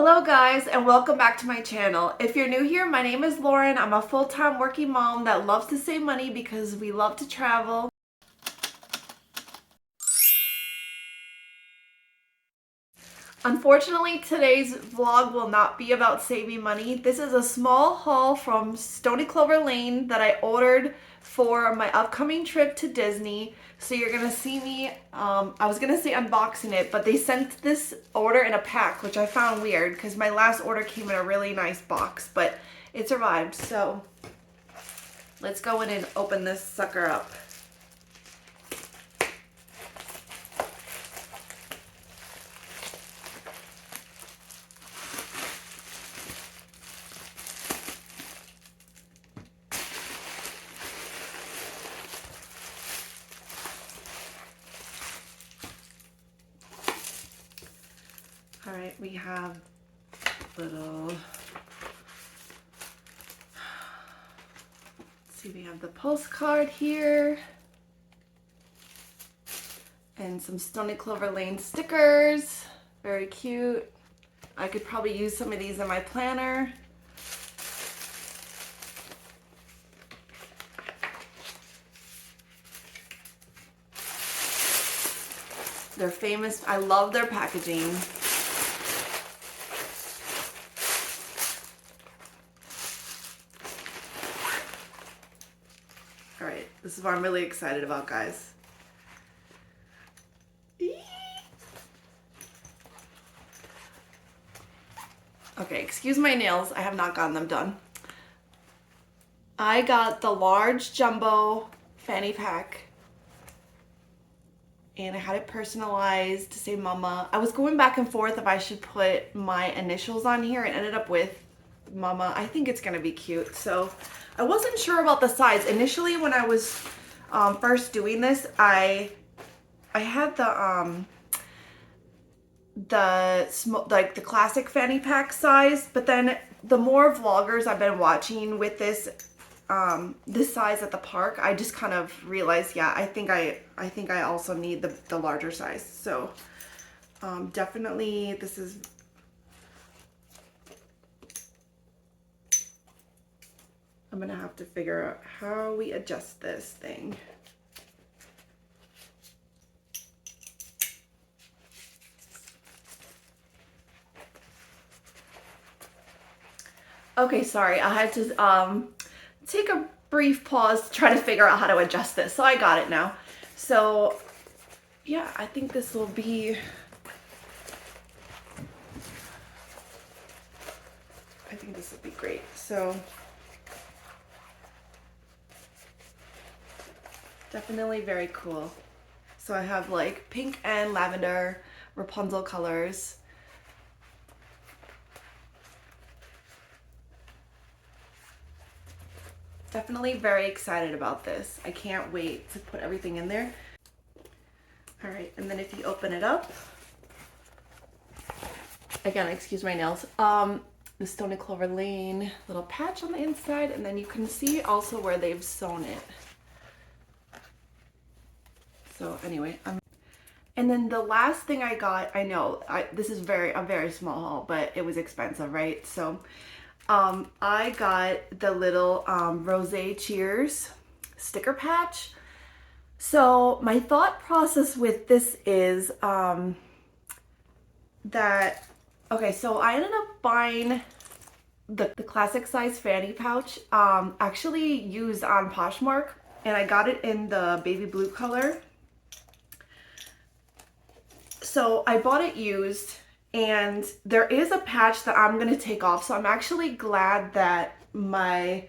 Hello guys, and welcome back to my channel. If you're new here, my name is Lauren. I'm a full-time working mom that loves to save money because we love to travel. Unfortunately, today's vlog will not be about saving money. This is a small haul from Stoney Clover Lane that I ordered for my upcoming trip to Disney. So you're gonna see me, I was gonna say unboxing it, but they sent this order in a pack, which I found weird because my last order came in a really nice box, but it's arrived. So let's go in and open this sucker up. All right, we have little, let's see, we have the postcard here and some Stoney Clover Lane stickers. Very cute. I could probably use some of these in my planner. They're famous. I love their packaging. All right, this is what I'm really excited about, guys. Okay, excuse my nails. I have not gotten them done. I got the large jumbo fanny pack and I had it personalized to say Mama. I was going back and forth if I should put my initials on here and ended up with Mama. I think it's gonna be cute. So I wasn't sure about the size. Initially when I was first doing this, I had the classic fanny pack size, but then the more vloggers I've been watching with this size at the park, I just kind of realized, yeah, I think I also need the larger size. So definitely this is, I'm gonna have to figure out how we adjust this thing. Okay, sorry, I had to take a brief pause to try to figure out how to adjust this. So I got it now. So yeah, I think this will be, great. So definitely very cool. So I have like pink and lavender Rapunzel colors. Definitely very excited about this. I can't wait to put everything in there. All right, and then if you open it up, again, excuse my nails, the Stoney Clover Lane little patch on the inside, and then you can see also where they've sewn it. So anyway, and then the last thing I got, I know this is a very small haul, but it was expensive, right? So I got the little Rosé Cheers sticker patch. So my thought process with this is that, okay, so I ended up buying the classic size fanny pouch, actually used on Poshmark, and I got it in the baby blue color. So I bought it used, and there is a patch that I'm gonna take off. So I'm actually glad that my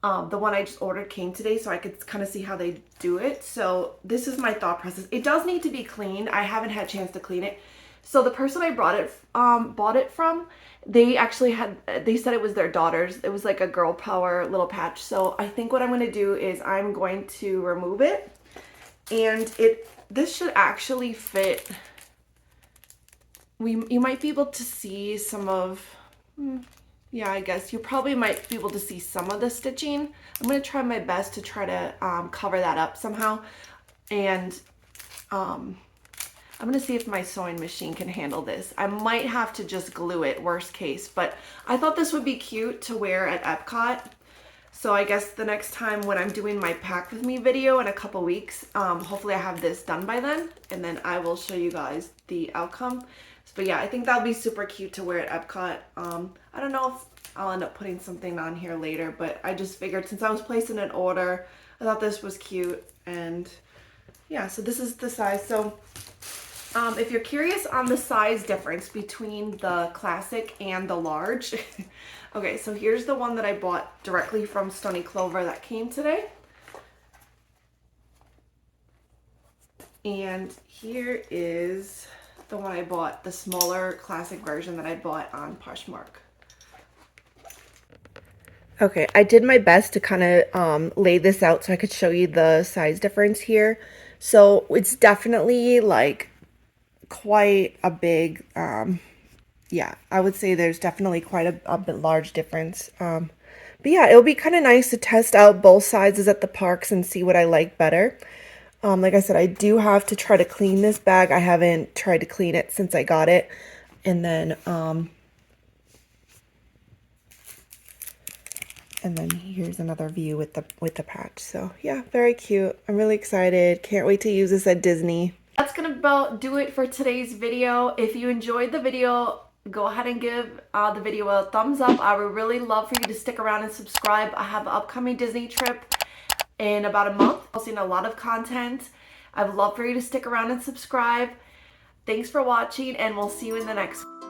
the one I just ordered came today, so I could kind of see how they do it. So this is my thought process. It does need to be cleaned. I haven't had a chance to clean it. So the person I bought it from, they actually they said it was their daughter's. It was like a girl power little patch. So I think what I'm going to do is I'm going to remove it, and this should actually fit. You might be able to see some of, yeah, I guess you probably might be able to see some of the stitching. I'm going to try my best to try to cover that up somehow. And I'm gonna see if my sewing machine can handle this. I might have to just glue it, worst case, but I thought this would be cute to wear at Epcot. So I guess the next time when I'm doing my pack with me video in a couple weeks, hopefully I have this done by then, and then I will show you guys the outcome. But yeah, I think that'll be super cute to wear at Epcot. I don't know if I'll end up putting something on here later, but I just figured since I was placing an order, I thought this was cute. And yeah, so this is the size. So if you're curious on the size difference between the classic and the large, okay, so here's the one that I bought directly from Stoney Clover that came today. And here is the one I bought, the smaller classic version that I bought on Poshmark. Okay, I did my best to kind of lay this out so I could show you the size difference here. So it's definitely like quite a big, yeah, I would say there's definitely quite a bit large difference. But yeah, it'll be kind of nice to test out both sizes at the parks and see what I like better. Like I said, I do have to try to clean this bag. I haven't tried to clean it since I got it. And then here's another view with the patch. So yeah, very cute. I'm really excited. Can't wait to use this at Disney. That's gonna about do it for today's video. If you enjoyed the video, go ahead and give the video a thumbs up. I would really love for you to stick around and subscribe. I have an upcoming Disney trip in about a month. I've seen a lot of content. I would love for you to stick around and subscribe. Thanks for watching, and we'll see you in the next one.